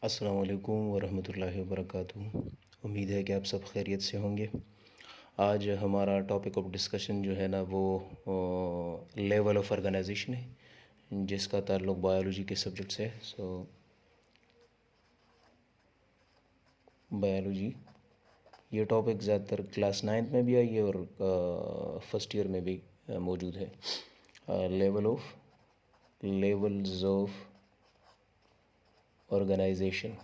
अस्सलाम वालेकुम वरहमतुल्लाहि वबरकातुहू। उम्मीद है कि आप सब खैरियत से होंगे। आज हमारा टॉपिक ऑफ डिस्कशन जो है ना वो लेवल ऑफ ऑर्गेनाइजेशन है, जिसका ताल्लुक़ बायोलॉजी के सब्जेक्ट से है। बायोलॉजी ये टॉपिक ज़्यादातर क्लास 9th में भी आई है और फर्स्ट ईयर में भी मौजूद है। Levels of organisation.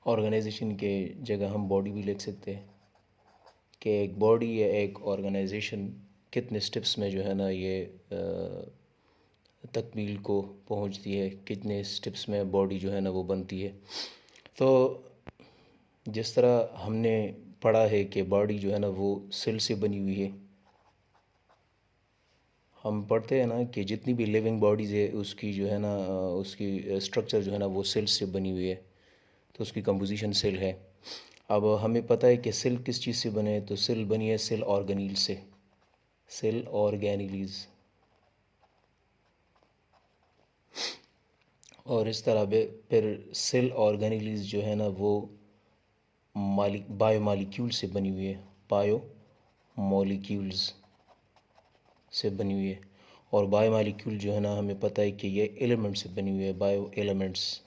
ऑर्गेनाइजेशन के जगह हम बॉडी भी लिख सकते हैं कि एक बॉडी या एक ऑर्गेनाइजेशन कितने स्टेप्स में जो है ना ये तकमील को पहुंचती है, कितने स्टेप्स में बॉडी जो है ना वो बनती है। तो जिस तरह हमने पढ़ा है कि बॉडी जो है ना वो सेल से बनी हुई है। हम पढ़ते हैं ना कि जितनी भी लिविंग बॉडीज़ है उसकी जो है ना उसकी स्ट्रक्चर जो है ना वो सेल से बनी हुई है, तो उसकी कंपोजिशन सेल है। अब हमें पता है कि सेल किस चीज़ से बने, तो सेल बनी है सेल ऑर्गेनील से, सेल ऑर्गेनीलीज। और इस तरह फिर सेल ऑर्गेनीलीज जो है ना वो बायो मालिक्यूल से बनी हुई है, बायो मॉलिक्यूल्स से बनी हुई है। और बायो मालिक्यूल जो है ना हमें पता है कि ये एलिमेंट से बनी हुई है, बायो एलिमेंट्स।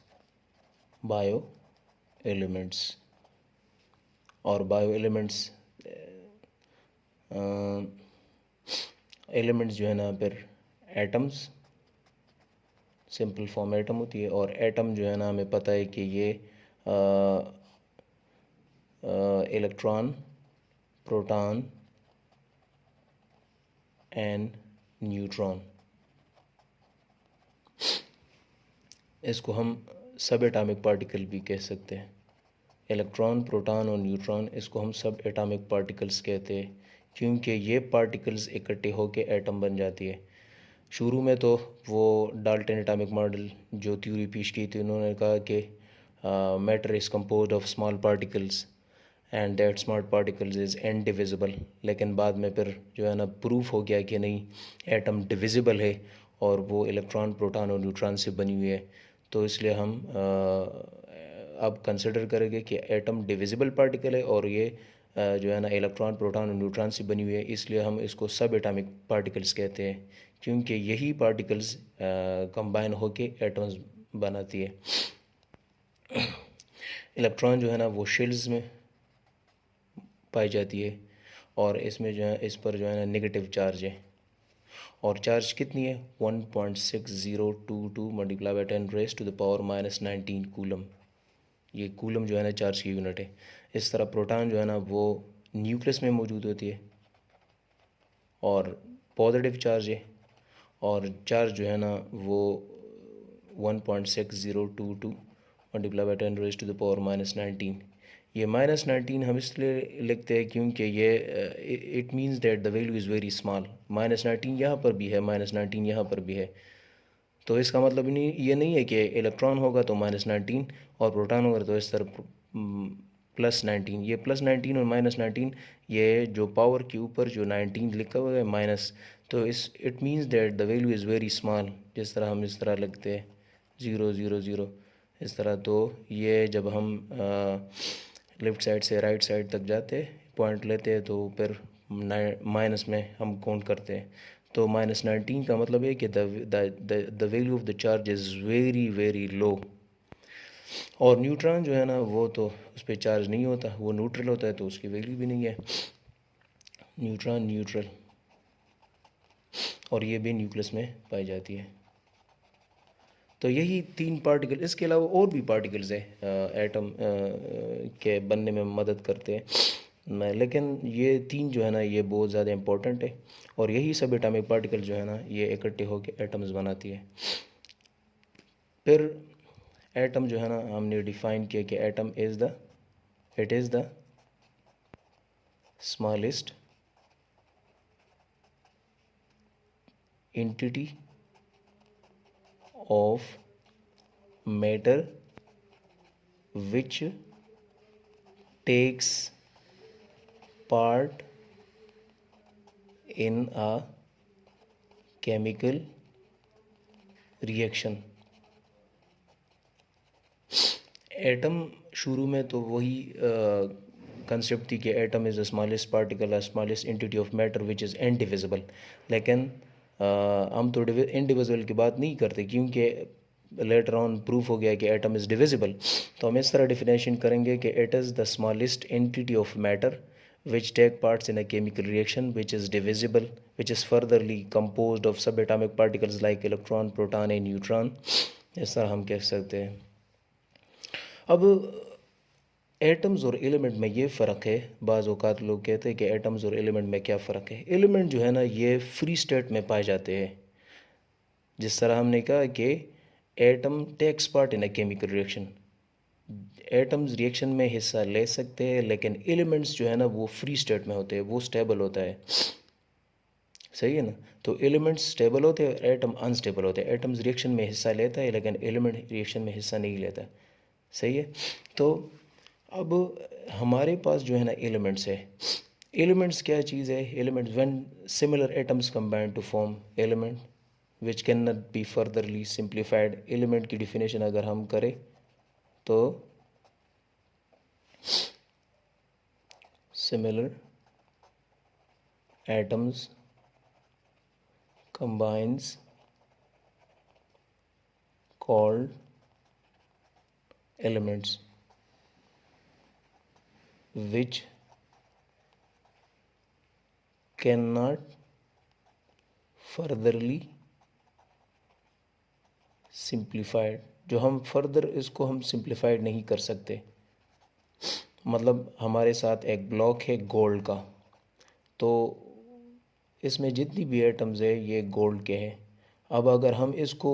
और बायो एलिमेंट्स जो है ना फिर एटम्स, सिंपल फॉर्म एटम होती है। और एटम जो है ना हमें पता है कि ये इलेक्ट्रॉन, प्रोटॉन एंड न्यूट्रॉन, इसको हम सब एटॉमिक पार्टिकल भी कह सकते हैं। इलेक्ट्रॉन, प्रोटॉन और न्यूट्रॉन, इसको हम सब एटॉमिक पार्टिकल्स कहते हैं, क्योंकि ये पार्टिकल्स इकट्ठे होकर एटम बन जाती है। शुरू में तो वो डाल्टन एटॉमिक मॉडल जो थ्योरी पेश की थी, उन्होंने कहा कि matter is composed of small particles and that small particles is indivisible. लेकिन बाद में फिर जो है ना प्रूफ हो गया कि नहीं, एटम डिविजिबल है और वो इलेक्ट्रॉन, प्रोटॉन और न्यूट्रॉन से बनी हुई है। तो इसलिए हम अब कंसिडर करेंगे कि एटम डिविजिबल पार्टिकल है और ये जो है ना इलेक्ट्रॉन, प्रोटॉन और न्यूट्रॉन से बनी हुई है। इसलिए हम इसको सब एटॉमिक पार्टिकल्स कहते हैं, क्योंकि यही पार्टिकल्स कंबाइन होके एटम्स बनाती है। इलेक्ट्रॉन जो है ना वो शेल्स में पाई जाती है और इसमें जो है, इस पर जो है ना नेगेटिव चार्ज है। और चार्ज कितनी है? 1.6022 मल्टीप्लाई बाई 10⁻⁻⁻19 कूलम। ये कूलम जो है ना चार्ज की यूनिट है। इस तरह प्रोटॉन जो है ना वो न्यूक्लियस में मौजूद होती है और पॉजिटिव चार्ज है। और चार्ज जो है ना वो 1.6022 मल्टीप्लाई बाई 10⁻⁻19। ये -19 हम इसलिए लिखते हैं क्योंकि ये it means that the value is very small. -19 यहाँ पर भी है, -19 यहाँ पर भी है। तो इसका मतलब नहीं, ये नहीं है कि इलेक्ट्रॉन होगा तो -19 और प्रोटॉन होगा तो इस तरह +19। ये +19 और -19, ये जो पावर के ऊपर जो 19 लिखा हुआ है माइनस, तो it means that the value is very small. जिस तरह हम इस तरह लिखते हैं 000 इस तरह। तो ये जब हम लेफ़्ट साइड से राइट साइड तक जाते पॉइंट लेते हैं तो फिर माइनस में हम काउंट करते हैं। तो -19 का मतलब है कि the value of the charge is very very low. और न्यूट्रॉन जो है ना वो तो उस पर चार्ज नहीं होता, वो न्यूट्रल होता है, तो उसकी वैल्यू भी नहीं है। न्यूट्रॉन न्यूट्रल, और ये भी न्यूक्लियस में पाई जाती है। तो यही 3 पार्टिकल, इसके अलावा और भी पार्टिकल्स हैं एटम के बनने में मदद करते हैं, लेकिन ये 3 जो है ना ये बहुत ज़्यादा इम्पोर्टेंट है। और यही सब एटॉमिक पार्टिकल जो है ना ये इकट्ठे होकर एटम्स बनाती है। फिर एटम जो है ना हमने डिफ़ाइन किया कि atom it is the smallest entity of matter which takes part in a chemical reaction. Atom शुरू में तो वही कंसेप्ट थी कि atom is the smallest particle, smallest entity of matter which is indivisible. लेकिन हम तो इनडिविजिबल की बात नहीं करते, क्योंकि लेटर ऑन प्रूफ हो गया कि एटम इज़ डिविजिबल। तो हम इस तरह डिफिनेशन करेंगे कि it is the smallest entity of matter which take parts in a chemical reaction which is divisible, which is furtherly composed of subatomic particles like electron, proton and neutron। इस तरह हम कह सकते हैं। अब एटम्स और एलिमेंट में ये फ़र्क है। बाज़ औक़ात लोग कहते हैं कि एटम्स और एलिमेंट में क्या फ़र्क है। एलिमेंट जो है ना, ये फ्री स्टेट में पाए जाते हैं। जिस तरह हमने कहा कि atom takes part in a chemical reaction, atoms reaction में हिस्सा ले सकते हैं, लेकिन एलिमेंट्स जो है ना वो फ्री स्टेट में होते हैं, वो स्टेबल होता है। सही है ना। तो एलिमेंट्स स्टेबल होते हैं, एटम अनस्टेबल होते हैं। एटम्स रिएक्शन में हिस्सा लेता है, लेकिन एलिमेंट रिएक्शन में हिस्सा नहीं लेता। सही है। तो अब हमारे पास जो है ना एलिमेंट्स है। एलिमेंट्स क्या चीज़ है? Elements when similar atoms combine to form element which can not be furtherly simplified. Element की डिफिनेशन अगर हम करें तो similar atoms combines called elements which cannot furtherly simplified। जो हम फर्दर इसको हम सिंप्लीफाइड नहीं कर सकते। मतलब हमारे साथ एक ब्लॉक है गोल्ड का, तो इसमें जितनी भी एटम्स है ये गोल्ड के हैं। अब अगर हम इसको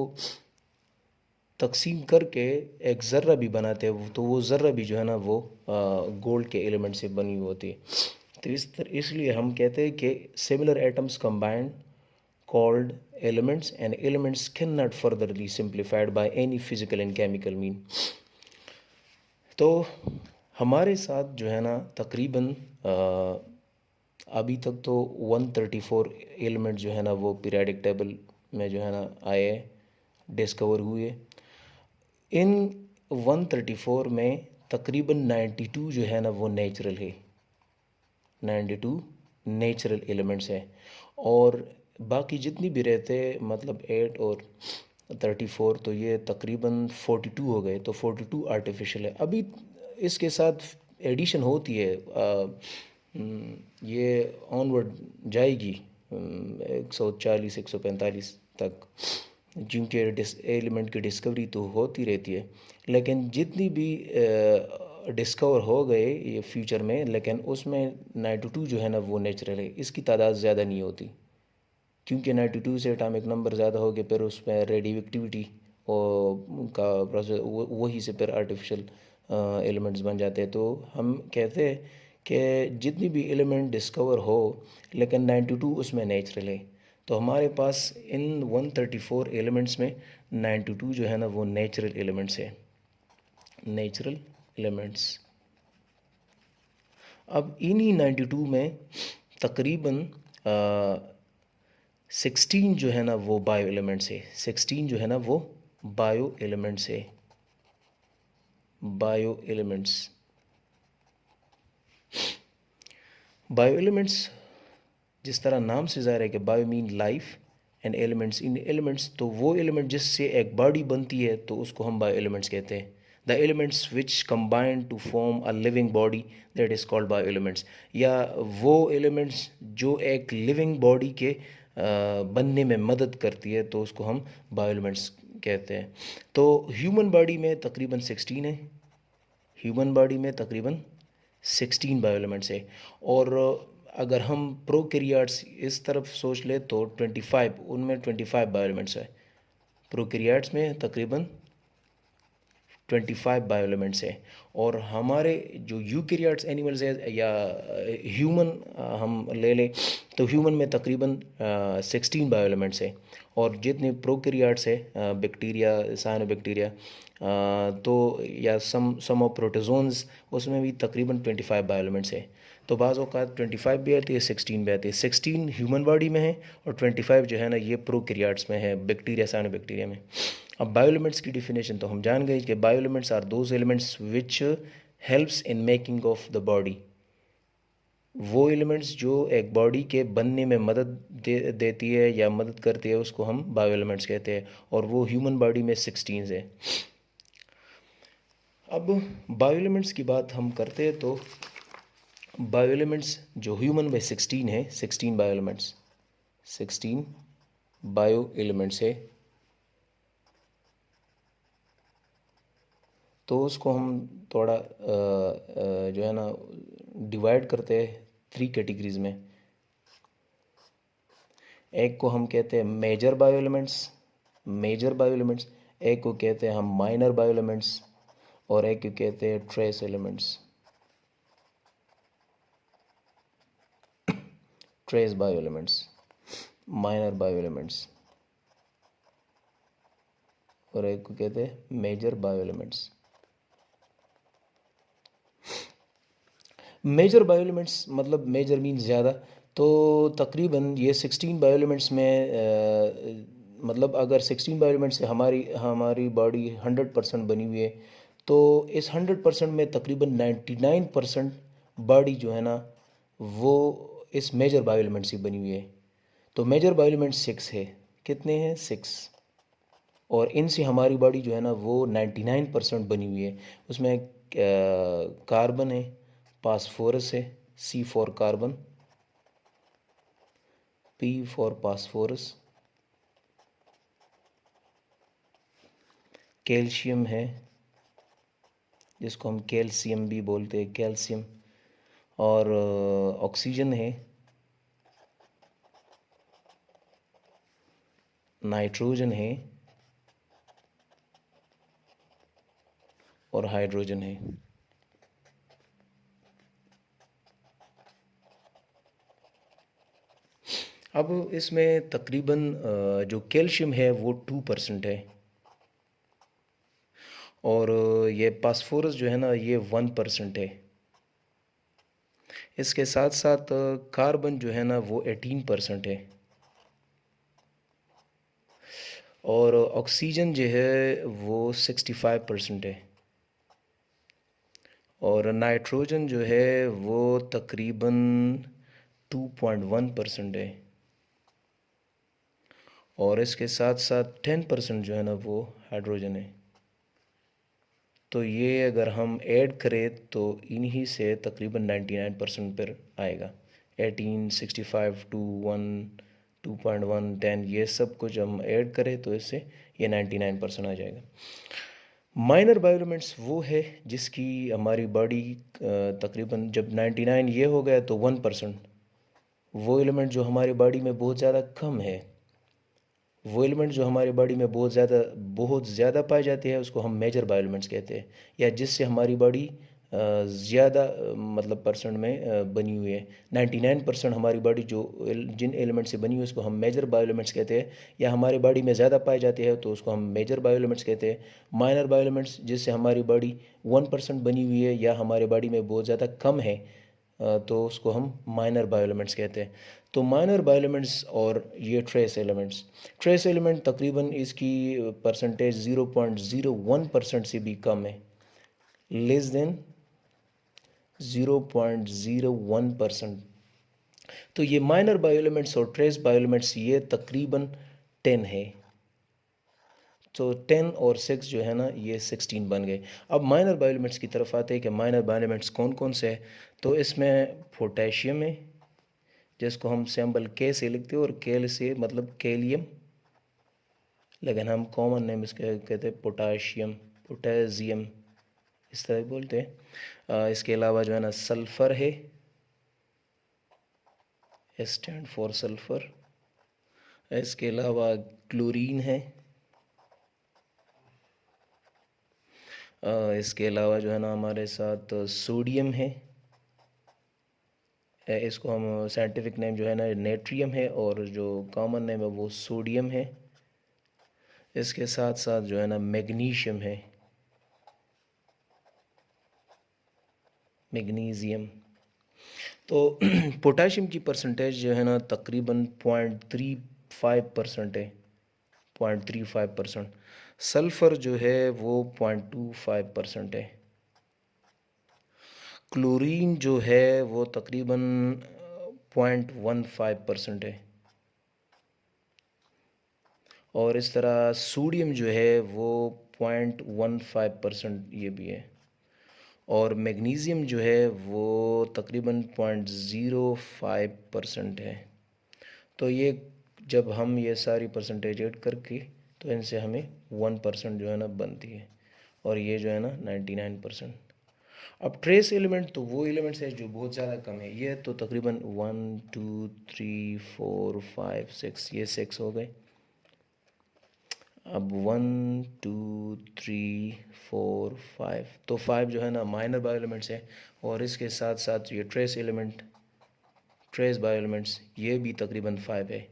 तकसीम करके एक ज़र्रा भी बनाते हैं तो वो ज़र्रा भी जो है ना वो गोल्ड के एलिमेंट से बनी हुई होती है। तो इसलिए हम कहते हैं कि similar atoms combined called elements and elements cannot furtherly simplified by any physical and chemical mean। तो हमारे साथ जो है ना तकरीबन अभी तक तो 134 एलिमेंट जो है ना वो पीरियडिक टेबल में जो है ना आए, डिस्कवर हुए। इन 134 में तकरीबन 92 जो है ना वो नेचुरल है, 92 नेचुरल एलिमेंट्स हैं। और बाकी जितनी भी रहते मतलब 8 और 34, तो ये तकरीबन 42 हो गए। तो 42 आर्टिफिशियल है। अभी इसके साथ एडिशन होती है, ये ऑनवर्ड जाएगी 140 145 तक, जिनके एलिमेंट की डिस्कवरी तो होती रहती है। लेकिन जितनी भी डिस्कवर हो गए ये फ्यूचर में, लेकिन उसमें 92 जो है ना वो नेचुरल है। इसकी तादाद ज़्यादा नहीं होती, क्योंकि 92 से एटॉमिक नंबर ज़्यादा हो गए, फिर उसमें रेडियोएक्टिविटी का प्रोसेस, वही से फिर आर्टिफिशियल एलिमेंट्स बन जाते हैं। तो हम कहते हैं कि जितनी भी एलिमेंट डिस्कवर हो, लेकिन 92 उसमें नेचुरल है। तो हमारे पास इन 134 एलिमेंट्स में 92 जो है ना वो नेचुरल एलिमेंट्स है, नेचुरल एलिमेंट्स। अब इन्हीं 92 में तकरीबन 16 जो है ना वो बायो एलिमेंट्स है। 16 जो है ना वो बायो एलिमेंट्स है, बायो एलिमेंट्स। बायो एलिमेंट्स जिस तरह नाम से ज़ाहिर है कि bio mean life and elements in elements, तो वो एलिमेंट जिससे एक बॉडी बनती है तो उसको हम बायो एलिमेंट्स कहते हैं। The elements which combine to form a living body that is called bio elements. या वो एलिमेंट्स जो एक लिविंग बॉडी के बनने में मदद करती है तो उसको हम बायो एलिमेंट्स कहते हैं। तो ह्यूमन बॉडी में तकरीबन 16 है, ह्यूमन बॉडी में तकरीबन 16 बायो एलिमेंट्स है। और अगर हम प्रोकैरियोट्स इस तरफ सोच ले तो 25, उनमें 25 बायो एलिमेंट्स है। प्रोकैरियोट्स में तकरीबन 25 बायो एलिमेंट्स है। और हमारे जो यूकैरियोट्स एनिमल्स है या ह्यूमन हम ले लें तो ह्यूमन में तकरीबन 16 बायो एलिमेंट्स है। और जितने प्रोकैरियोट्स है, बैक्टीरिया, साइनोबैक्टीरिया, तो या सम ऑफ प्रोटोजोन्स, उसमें भी तकरीबन 25 बायो एलिमेंट्स है। तो बाज़ औक़ात 25 भी आती है, 16 भी आती है। 16 ह्यूमन बॉडी में है और 25 जो है ना ये प्रोकैरियोट्स में है, बैक्टीरिया, साइनो बैक्टीरिया में। अब बायो एलिमेंट्स की डिफिनेशन तो हम जान गए कि bio elements are those elements which helps in making of the body. वो एलिमेंट्स जो एक बॉडी के बनने में मदद देती है या मदद करती है, उसको हम बायो एलिमेंट्स कहते हैं, और वो ह्यूमन बॉडी में 16 है। अब बायो एलिमेंट्स की बात हम करते हैं तो बायो एलिमेंट्स जो ह्यूमन में 16 है, 16 बायो एलिमेंट्स, 16 बायो एलिमेंट्स है। तो उसको हम थोड़ा जो है ना डिवाइड करते हैं 3 कैटेगरीज में। एक को हम कहते हैं major bio elements, major bio elements, एक को कहते हैं हम माइनर बायो एलिमेंट्स, और एक को कहते हैं trace elements, trace bio elements, minor bio elements, और एक को कहते हैं major bio elements. Major bio elements मतलब मेजर मीन्स ज़्यादा, तो तकरीबन ये 16 बायो एलिमेंट्स में मतलब अगर 16 बायो एलिमेंट्स से हमारी हमारी बॉडी 100% बनी हुई है, तो इस 100% में तकरीबन 99% बॉडी जो है ना वो इस मेजर बायो एलिमेंट्स से बनी हुई है। तो मेजर बायो एलिमेंट्स 6 है। कितने हैं? 6। और इनसे हमारी बॉडी जो है ना वो 99% बनी हुई है। उसमें कार्बन है, फास्फोरस है, C for carbon, P for phosphorus, calcium है जिसको हम कैल्शियम भी बोलते हैं, कैल्शियम, और ऑक्सीजन है, नाइट्रोजन है, और हाइड्रोजन है। अब इसमें तकरीबन जो कैल्शियम है वो 2% है, और ये फास्फोरस जो है ना ये 1% है। इसके साथ साथ कार्बन जो है ना वो 18% है, और ऑक्सीजन जो है वो 65% है, और नाइट्रोजन जो है वो तकरीबन 2.1% है, और इसके साथ साथ 10% जो है ना वो हाइड्रोजन है। तो ये अगर हम ऐड करें तो इन्हीं से तकरीबन 99% पर आएगा। 18, 65, 2, 1, 2.1, 10, ये सब कुछ हम ऐड करें तो इससे ये 99% आ जाएगा। माइनर बायो एलिमेंट्स वो है जिसकी हमारी बॉडी तकरीबन जब 99 ये हो गया तो 1%, वो एलिमेंट जो हमारी बॉडी में बहुत ज़्यादा कम है, वो एलिमेंट जो हमारी बॉडी में बहुत ज़्यादा पाई जाती है, उसको हम मेजर बायो एलिमेंट्स कहते हैं, या जिससे हमारी बॉडी ज़्यादा मतलब परसेंट में बनी हुई है। 99% हमारी बॉडी जो जिन एलिमेंट से बनी हुई है उसको हम मेजर बायो एलिमेंट्स कहते हैं, या हमारी बॉडी में ज़्यादा पाई जाती है तो उसको हम मेजर बायो एलिमेंट्स कहते हैं। माइनर बायो एलिमेंट्स जिससे हमारी बॉडी 1% बनी हुई है या हमारी बॉडी में बहुत ज़्यादा कम है, तो उसको हम माइनर बायो एलिमेंट्स कहते हैं। तो माइनर बायो एलिमेंट्स और ये ट्रेस एलिमेंट तकरीबन इसकी परसेंटेज 0.01% से भी कम है, लेस देन 0.01%। तो ये माइनर बायो एलिमेंट्स और ट्रेस बायो एलिमेंट्स ये तकरीबन 10 है। तो 10 और 6 जो है ना ये 16 बन गए। अब माइनर बायो एलिमेंट्स की तरफ आते हैं कि माइनर बायो एलिमेंट्स कौन कौन से हैं। तो इसमें पोटेशियम है जिसको हम सिंबल के से लिखते हैं, और केल से मतलब कैलियम, लेकिन हम कॉमन नेम इसके कहते हैं पोटाशियम, पोटेशियम इस तरह बोलते हैं। इसके अलावा जो है ना सल्फ़र है, स्टैंड फॉर सल्फ़र। इसके अलावा क्लोरीन है। इसके अलावा जो है ना हमारे साथ सोडियम है, इसको हम साइंटिफिक नेम जो है ना नेट्रियम है, और जो कॉमन नेम है वो सोडियम है। इसके साथ साथ जो है ना मैग्नीशियम है, मैग्नीशियम। तो पोटाशियम की परसेंटेज जो है ना तकरीबन 0.35% है, 0.35%। सल्फ़र जो है वो 0.25% है। क्लोरीन जो है वो तकरीबन 0.15% है। और इस तरह सोडियम जो है वो 0.15% ये भी है। और मैग्नीशियम जो है वो तकरीबन 0.05% है। तो ये जब हम ये सारी परसेंटेज ऐड करके तो इनसे हमें 1% जो है ना बनती है, और ये जो है ना 99%। अब ट्रेस एलिमेंट तो वो एलिमेंट्स है जो बहुत ज़्यादा कम है। ये तो तकरीबन 1 2 3 4 5 6, ये 6 हो गए। अब 1 2 3 4 5, तो 5 जो है ना माइनर बायो एलिमेंट्स है। और इसके साथ साथ ये ट्रेस बायो एलिमेंट्स ये भी तकरीबन 5 है।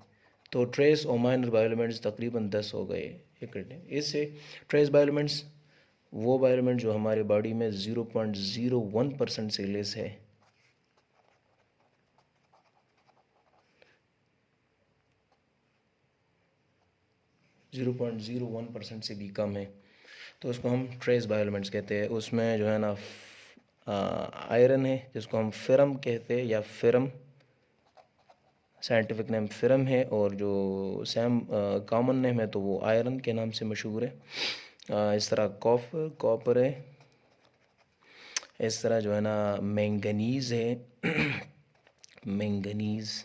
तो ट्रेस और माइनर बायो एलिमेंट्स तकरीबन 10 हो गए इकट्ठे। इससे ट्रेस बायो एलिमेंट्स वो बायो एलिमेंट जो हमारे बॉडी में 0.01% से लेस है। Zero point zero one percent से भी कम है, तो उसको हम ट्रेस बायो एलिमेंट्स कहते हैं। उसमें जो है ना आयरन है जिसको हम फेरम कहते हैं, या फेरम, साइंटिफिक नेम फेरम है, और जो सैम कॉमन नेम है तो वो आयरन के नाम से मशहूर है। इस तरह कॉपर है। इस तरह जो है ना मैंगनीज़ है मैंगनीज़।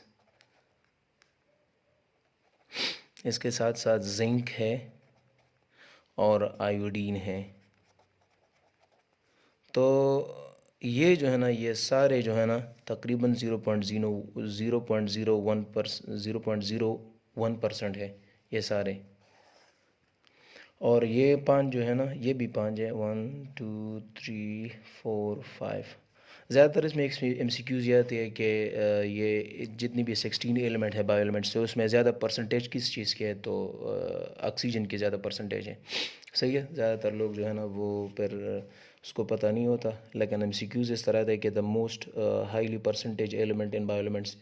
इसके साथ साथ जिंक है और आयोडीन है। तो ये जो है ना ये सारे जो है ना तकरीबन 0.01% है ये सारे। और ये 5 जो है ना ये भी 5 है, 1 2 3 4 5। ज़्यादातर इसमें MCQs ये आती है कि ये जितनी भी 16 एलिमेंट है बायो एलिमेंट्स से उसमें ज़्यादा परसेंटेज किस चीज़ के है, तो ऑक्सीजन की ज़्यादा परसेंटेज है। सही है। ज़्यादातर लोग जो है ना वो फिर उसको पता नहीं होता, लेकिन MCQs इस तरह थे कि the most highly percentage element in bio elements,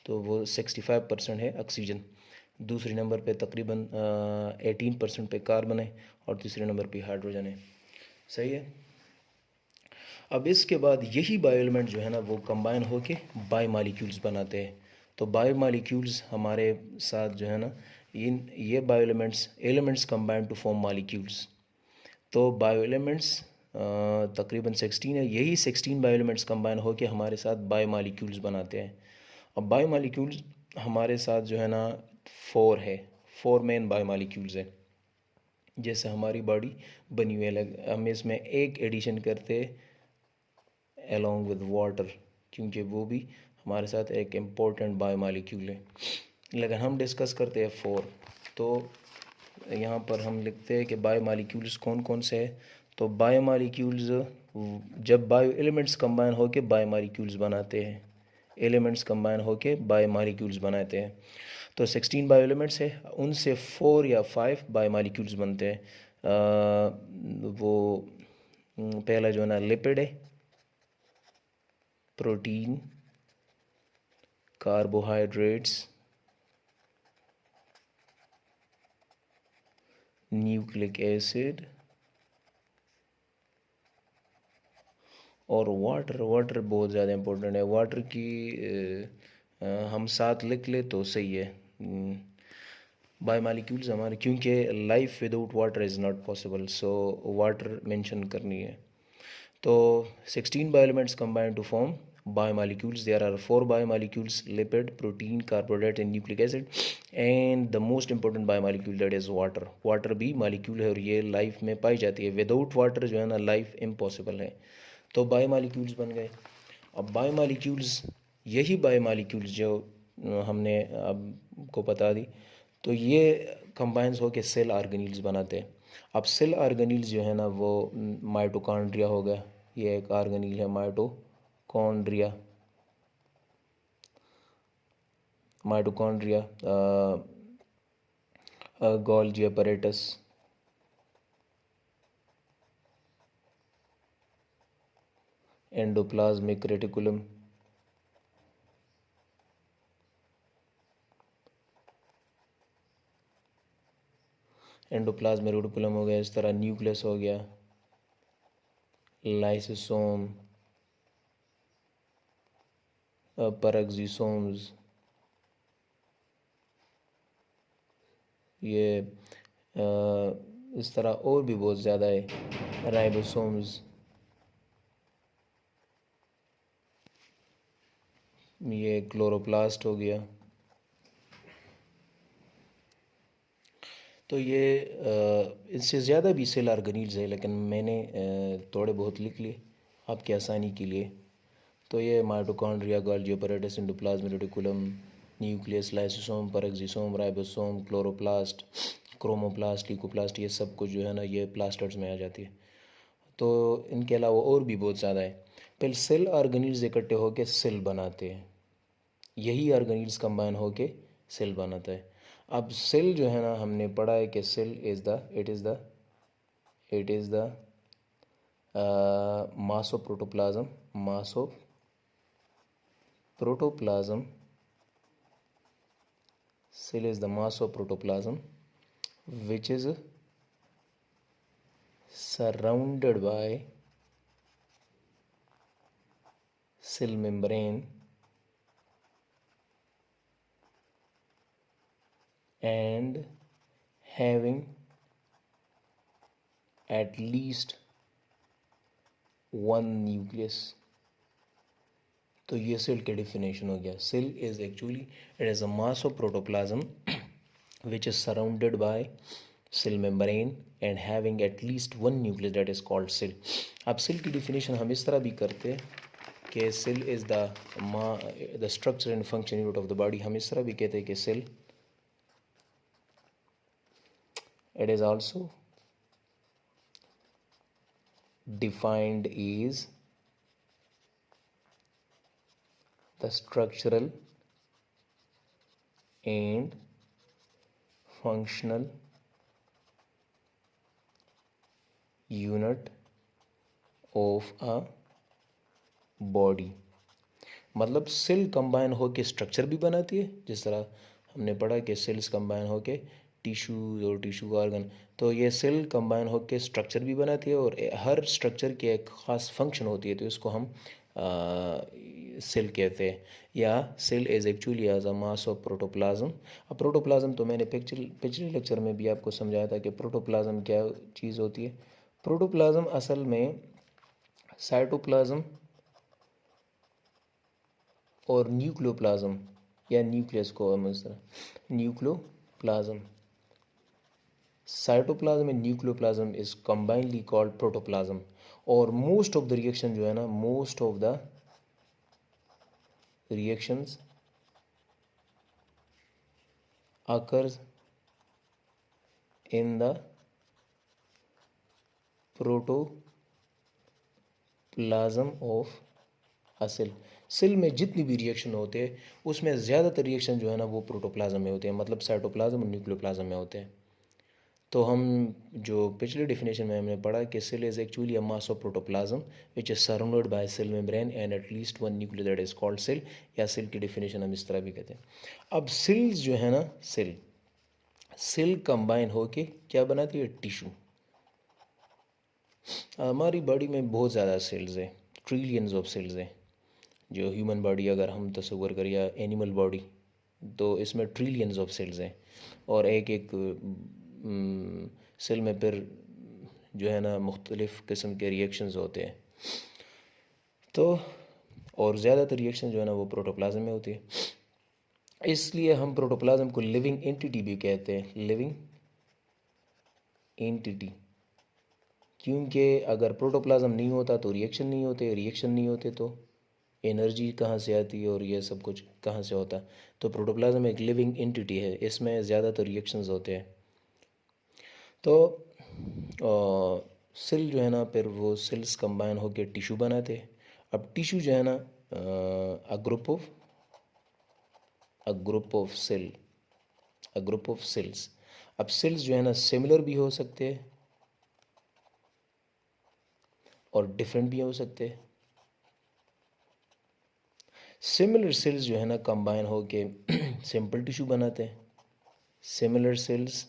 तो वो 65% है ऑक्सीजन। दूसरे नंबर पे तकरीबन 18% पे कार्बन है, और तीसरे नंबर पे हाइड्रोजन है। सही है। अब इसके बाद यही बायो एलिमेंट जो है ना वो कंबाइन होके बायो मालिक्यूल्स बनाते हैं। तो बायो मालिक्यूल्स हमारे साथ जो है ना ये bio elements combine to form molecules. तो बायो एलिमेंट्स तकरीबन 16 है। यही 16 बायो एलिमेंट्स कंबाइन होके हमारे साथ बायो मालिक्यूल्स बनाते हैं। अब बायो मालिक्यूल्स हमारे साथ जो है ना 4 है, 4 मेन बायो मालिक्यूल्स है। जैसे हमारी बॉडी बनी हुई है, हम इसमें एक एडिशन करते अलोंग विद वाटर, क्योंकि वो भी हमारे साथ एक इम्पोर्टेंट बायो मालिक्यूल है। लेकिन हम डिस्कस करते हैं 4। तो यहाँ पर हम लिखते हैं कि बायो मालिक्यूल्स कौन कौन से हैं। तो बायो मालिक्यूल्स जब बायो एलिमेंट्स कंबाइन होके बायो मालिक्यूल्स बनाते हैं, एलिमेंट्स कंबाइन होके बायो मालिक्यूल्स बनाते हैं। तो 16 बायो एलिमेंट्स है, उनसे 4 या 5 बायो मालिक्यूल्स बनते हैं। वो पहला जो है ना लिपिड है, प्रोटीन, कार्बोहाइड्रेट्स, न्यूक्लिक एसिड और वाटर। वाटर बहुत ज़्यादा इम्पोर्टेंट है। वाटर की हम साथ लिख ले तो सही है। बायो मालिक्यूल्स हमारे, क्योंकि life without water is not possible, so water mention करनी है। तो 16 bioelements combine to form biomolecules. There are 4 biomolecules: lipid, protein, carbohydrate and nucleic acid. And the most important biomolecule that is water. Water भी molecule है और ये life में पाई जाती है। विदाउट वाटर जो है ना लाइफ इम्पॉसिबल है। तो बायोमोलिक्यूल्स बन गए। अब बायोमोलिक्यूल्स, यही बायोमोलिक्यूल्स जो हमने आपको बता दी, तो ये कंबाइंस होके सेल ऑर्गेनील्स बनाते हैं। अब सेल ऑर्गेनील्स जो है ना वो माइटोकॉन्ड्रिया हो गया, ये एक ऑर्गेनील है mitochondria. Mitochondria, Golgi apparatus, endoplasmic reticulum, endoplasm reticulum हो गया, इस तरह न्यूक्लियस हो गया, लाइसोसोम, पेरेक्सिसोम्स, ये इस तरह और भी बहुत ज़्यादा है, राइबोसोम्स, ये क्लोरोप्लास्ट हो गया। तो ये इससे ज़्यादा भी सेल ऑर्गेनील्स है, लेकिन मैंने थोड़े बहुत लिख लिए आपकी आसानी के लिए। तो ये mitochondria, Golgi apparatus, endoplasm reticulum, nucleus, lysosome, peroxisome, ribosome, chloroplast, chromoplast, leucoplast, ये सब कुछ जो है ना ये प्लास्टर्स में आ जाती है। तो इनके अलावा और भी बहुत ज़्यादा है। पहले सेल ऑर्गेनील्स इकट्ठे होकर सेल बनाते हैं, यही ऑर्गेनील्स कंबाइन होके सेल बनाता है। अब सेल जो है ना हमने पढ़ा है कि cell it is the mass of protoplasm cell is the mass of protoplasm which is surrounded by cell membrane and having at least one nucleus. तो ये सेल की डेफिनेशन हो गया। Cell is actually it is a mass of protoplasm which is surrounded by cell membrane and having at least one nucleus that is called cell. अब cell की definition हम इस तरह भी करते हैं कि cell is the structure and function unit of the body. हम इस तरह भी कहते हैं कि cell it is also defined is the structural and functional unit of a body। मतलब सेल कंबाइन होके स्ट्रक्चर भी बनाती है, जिस तरह हमने पढ़ा कि सेल्स कंबाइन होके टिश्यूज और टिश्यू ऑर्गन, तो ये सेल कंबाइन होके स्ट्रक्चर भी बनाती है और हर स्ट्रक्चर की एक ख़ास फंक्शन होती है, तो इसको हम सेल कहते हैं। या cell is actually as a mass of protoplasm. अब प्रोटोप्लाज्म तो मैंने पिछले लेक्चर में भी आपको समझाया था कि प्रोटोप्लाज्म क्या चीज़ होती है। प्रोटोप्लाज्म असल में साइटोप्लाज्म और न्यूक्लियोप्लाज्म या न्यूक्लियस को हम इस तरह nucleoplasm, cytoplasm and nucleoplasm is combinely called protoplasm. और मोस्ट ऑफ द रिएक्शन जो है ना, most of the reactions occurs in the protoplasm of a cell। Cell में जितनी भी रिएक्शन होते हैं उसमें ज़्यादातर रिएक्शन जो है ना वो प्रोटोप्लाज्म में होते हैं, मतलब साइटोप्लाज्म और न्यूक्लियोप्लाज्म में होते हैं। तो हम जो पिछले डेफिनेशन में हमने पढ़ा कि cell is actually a mass of protoplasm which is surrounded by cell membrane and at least one nucleus that is called cell, या सेल की डेफिनेशन हम इस तरह भी कहते हैं। अब सेल्स जो है ना, सेल कंबाइन होके क्या बनाती है, टिश्यू। हमारी बॉडी में बहुत ज़्यादा सेल्स हैं, ट्रिलियंस ऑफ सेल्स हैं। जो ह्यूमन बॉडी अगर हम तस्वर करें या एनिमल बॉडी, तो इसमें ट्रिलियंस ऑफ सेल्स हैं और एक एक सेल में फिर जो है ना मुख्तलिफ़ किस्म के रिएक्शंस होते हैं। तो और ज़्यादातर रिएक्शन जो है ना वो प्रोटोप्लाज्म में होती है, इसलिए हम प्रोटोप्लाज्म को लिविंग एंटिटी भी कहते हैं, लिविंग एंटिटी। क्योंकि अगर प्रोटोप्लाज्म नहीं होता तो रिएक्शन नहीं होते, रिएक्शन नहीं होते तो एनर्जी कहाँ से आती है और ये सब कुछ कहाँ से होता। तो प्रोटोप्लाज्म एक लिविंग एंटिटी है, इसमें ज़्यादातर रिएक्शंस होते हैं। तो सेल जो है ना फिर वो सेल्स कंबाइन होकर टिश्यू बनाते हैं। अब टिश्यू जो है ना अ ग्रुप ऑफ सेल्स। अब सेल्स जो है ना सिमिलर भी हो सकते हैं और डिफरेंट भी हो सकते हैं। सिमिलर सेल्स जो है ना कंबाइन होके सिंपल टिश्यू बनाते हैं। Similar sales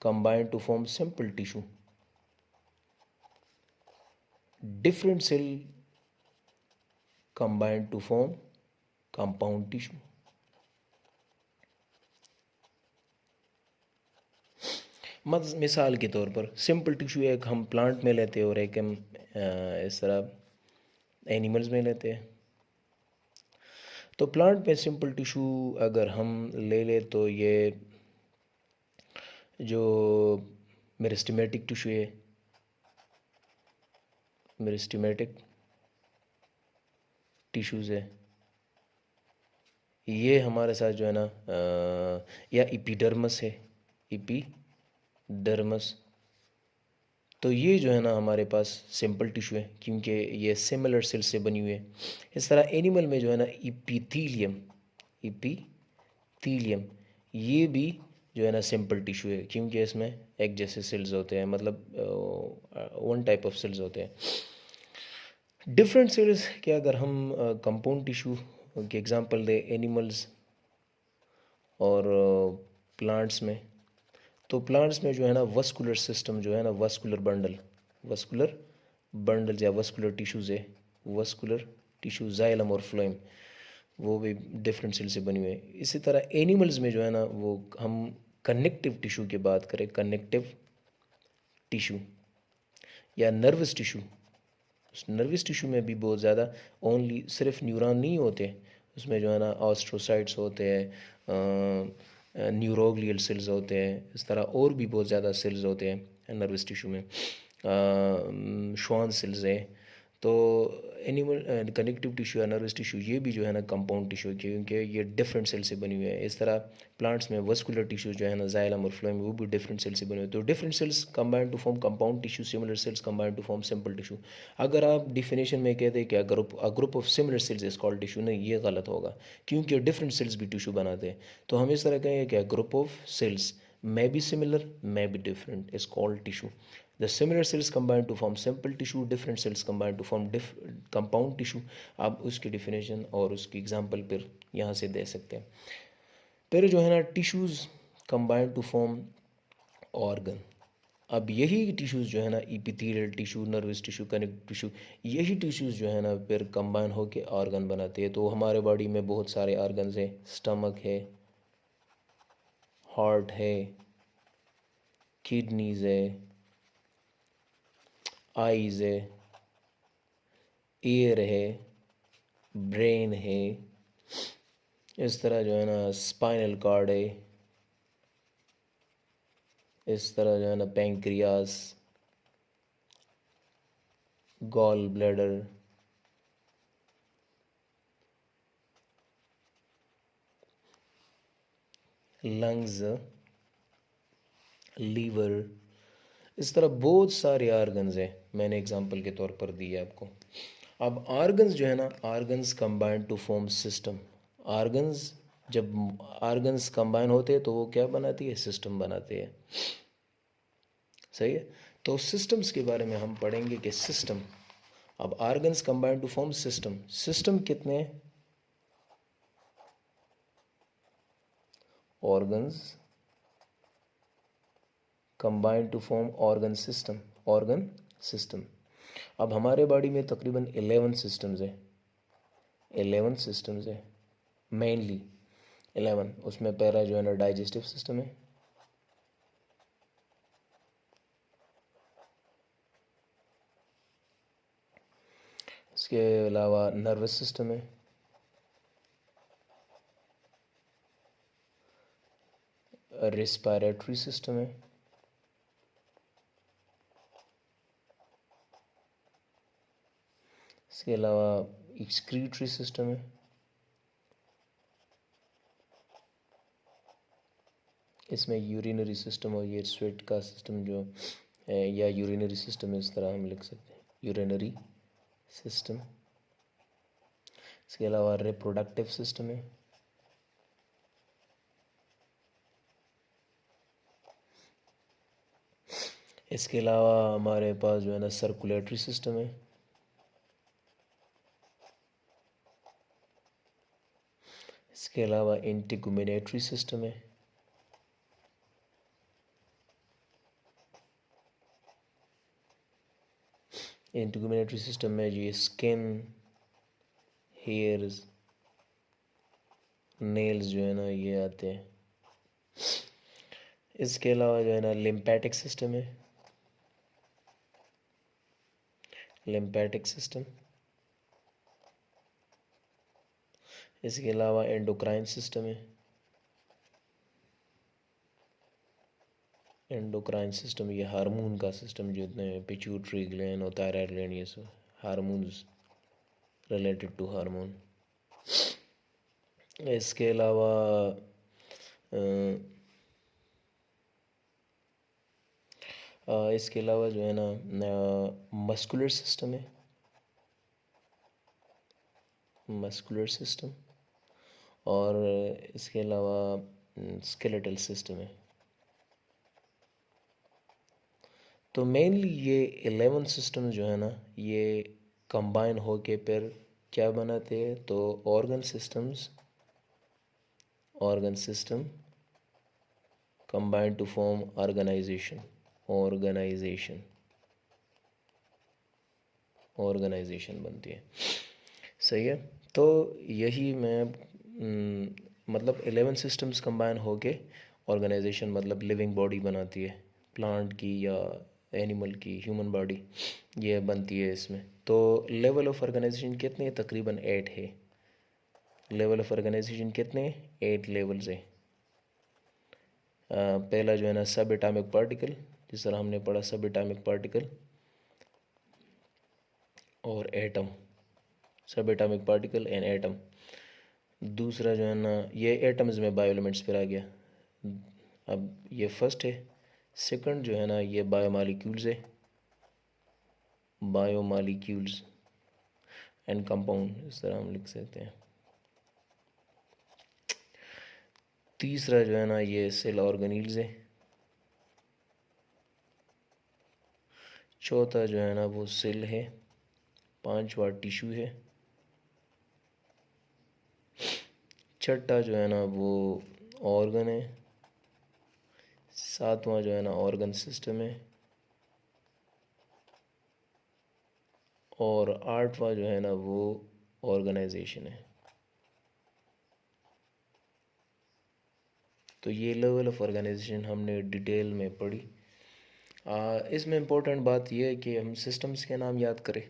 combine to form simple tissue. Different cell combine to form compound tissue. मिसाल के तौर पर सिंपल टिश्यू एक हम प्लांट में लेते हैं और एक हम इस तरह एनिमल्स में लेते हैं। तो प्लांट में सिंपल टिश्यू अगर हम ले लें तो ये जो मेरिस्टेमेटिक टिश्यू है, मेरिस्टेमेटिक टिश्यूज़ है, ये हमारे साथ जो है ना या एपिडर्मस है, एपिडर्मस। तो ये जो है ना हमारे पास सिंपल टिश्यू है क्योंकि ये सिमिलर सेल से बनी हुई है। इस तरह एनिमल में जो है ना एपिथेलियम, एपिथेलियम ये भी जो है ना सिंपल टिश्यू है क्योंकि इसमें एक जैसे सेल्स होते हैं, मतलब वन टाइप ऑफ सेल्स होते हैं। डिफरेंट सेल्स के अगर हम कंपाउंड टिश्यू के एग्जांपल दें एनिमल्स और प्लांट्स में, तो प्लांट्स में जो है ना वस्कुलर सिस्टम जो है ना वस्कुलर बंडल या वस्कुलर टिश्यूज़ है, वस्कुलर टिश्यू जाइलम और फ्लोएम, वो भी डिफरेंट सेल से बनी हुई है। इसी तरह एनिमल्स में जो है ना वो हम कनेक्टिव टिश्यू की बात करें, कनेक्टिव टिश्यू या नर्वस टिश्यू, उस नर्वस टिश्यू में भी बहुत ज़्यादा ओनली सिर्फ न्यूरॉन नहीं होते, उसमें जो है ना ऑस्ट्रोसाइट्स होते हैं, न्यूरोग्लियल सेल्स होते हैं, इस तरह और भी बहुत ज़्यादा सेल्स होते हैं नर्वस टिश्यू में, श्वान सेल्स है। तो एनिमल कनेक्टिव टिश्यू या नर्वस टिश्यू ये भी जो है ना कंपाउंड टिश्यू क्योंकि ये डिफरेंट सेल से बनी हुई है। इस तरह प्लांट्स में वस्कुलर टिश्यू जो है ना जाइलम और फ्लोएम वो भी डिफरेंट सेल से बने हुए हैं। तो different cells combine to form compound tissue, similar cells combine to form simple tissue. अगर आप डिफिनेशन में कहते हैं कि group of similar cells is called tissue, नहीं, ये गलत होगा क्योंकि डिफरेंट सेल्स भी टिश्यू बनाते हैं। तो हम इस तरह कहेंगे कि group of cells may be similar, may be different, is called tissue. The similar cells combine to form simple tissue, different cells combine to form compound tissue. आप उसकी डिफिनेशन और उसकी एग्जांपल फिर यहाँ से दे सकते हैं। फिर जो है ना tissues combine to form organ। अब यही टिश्यूज़ जो है ना epithelial tissue, nervous tissue, connective tissue, यही टिश्यूज़ जो है ना फिर कंबाइन होकर ऑर्गन बनाते हैं। तो हमारे बॉडी में बहुत सारे ऑर्गन्स हैं, स्टमक है, हार्ट है, किडनीज़ है, आइज़ है, ईयर है, ब्रेन है, इस तरह जो है ना स्पाइनल कार्ड है, इस तरह जो है ना pancreas, gall bladder, lungs, liver, इस तरह बहुत सारे ऑर्गन्स हैं, मैंने एग्जांपल के तौर पर दिए आपको। अब ऑर्गन्स जो है ना, organs combine to form system. Organs जब ऑर्गन्स कंबाइन होते हैं तो वो क्या बनाती है, सिस्टम बनाते हैं, सही है। तो सिस्टम्स के बारे में हम पढ़ेंगे कि सिस्टम, अब organs combine to form system, system कितने organs combine to form organ system, organ system. अब हमारे बॉडी में तकरीबन 11 सिस्टम्स है, 11 सिस्टम्स है, मेनली 11। उसमें पहला जो है ना डाइजेस्टिव सिस्टम है, इसके अलावा नर्वस सिस्टम है, रेस्पिरेटरी सिस्टम है, इसके अलावा एक्सक्रीटरी सिस्टम है, इसमें यूरिनरी सिस्टम और ये स्वेट का सिस्टम जो है, या यूरिनरी सिस्टम इस तरह हम लिख सकते हैं, यूरिनरी सिस्टम। इसके अलावा रिप्रोडक्टिव सिस्टम है, इसके अलावा हमारे पास जो है ना सर्कुलेटरी सिस्टम है, इसके अलावा इंटीगुमिनेटरी सिस्टम है, इंटीग्यूमेटरी सिस्टम में ये स्किन, हेयर्स, नेल्स जो है ना ये आते हैं। इसके अलावा जो है ना लिम्फेटिक सिस्टम है, लिम्फेटिक सिस्टम। इसके अलावा एंडोक्राइन सिस्टम है, एंडोक्राइन सिस्टम ये हार्मोन का सिस्टम, जितने पिट्यूटरी ग्लैंड और थायराइड ग्लैंड ये सब हार्मोन्स, रिलेटेड टू हार्मोन। इसके अलावा इसके अलावा जो है ना मस्कुलर सिस्टम है, मस्कुलर सिस्टम। और इसके अलावा स्केलेटल सिस्टम है। तो मेनली ये 11 सिस्टम जो है ना ये कंबाइन होके फिर क्या बनाते हैं, तो organ systems, organ system combine to form organisation, organisation, organisation बनती है। सही है। तो यही मैं मतलब 11 सिस्टम्स कंबाइन होके ऑर्गेनाइजेशन मतलब लिविंग बॉडी बनाती है, प्लांट की या एनिमल की, ह्यूमन बॉडी ये बनती है इसमें। तो लेवल ऑफ ऑर्गेनाइजेशन कितने हैं? तकरीबन 8 है। लेवल ऑफ ऑर्गेनाइजेशन कितने हैं? 8 लेवल्स हैं। पहला जो है ना सब एटॉमिक पार्टिकल, जिस तरह हमने पढ़ा सब एटॉमिक पार्टिकल और एटम, सब एटॉमिक पार्टिकल एंड एटम। दूसरा जो है ना ये एटम्स में बायो एलिमेंट्स पर आ गया। अब ये फर्स्ट है। सेकंड जो है ना ये बायोमॉलिक्यूल्स है, बायोमॉलिक्यूल्स एंड कंपाउंड, इस तरह हम लिख सकते हैं। तीसरा जो है ना ये सेल ऑर्गेनील्स है। चौथा जो है ना वो सेल है। पांचवा टिश्यू है। छठा जो है ना वो ऑर्गन है। सातवां जो है ना ऑर्गन सिस्टम है। और आठवां जो है ना वो ऑर्गेनाइजेशन है। तो ये लेवल ऑफ ऑर्गेनाइजेशन हमने डिटेल में पढ़ी। इसमें इम्पोर्टेंट बात यह है कि हम सिस्टम्स के नाम याद करें।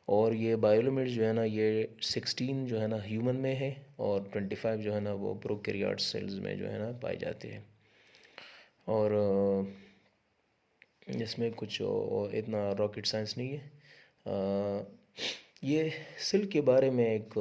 और ये बायोएलिमेंट्स जो है ना ये 16 जो है ना ह्यूमन में है और 25 जो है ना वो प्रोकैरियोट सेल्स में जो है ना पाए जाते हैं। और इसमें कुछ इतना रॉकेट साइंस नहीं है। ये सेल के बारे में एक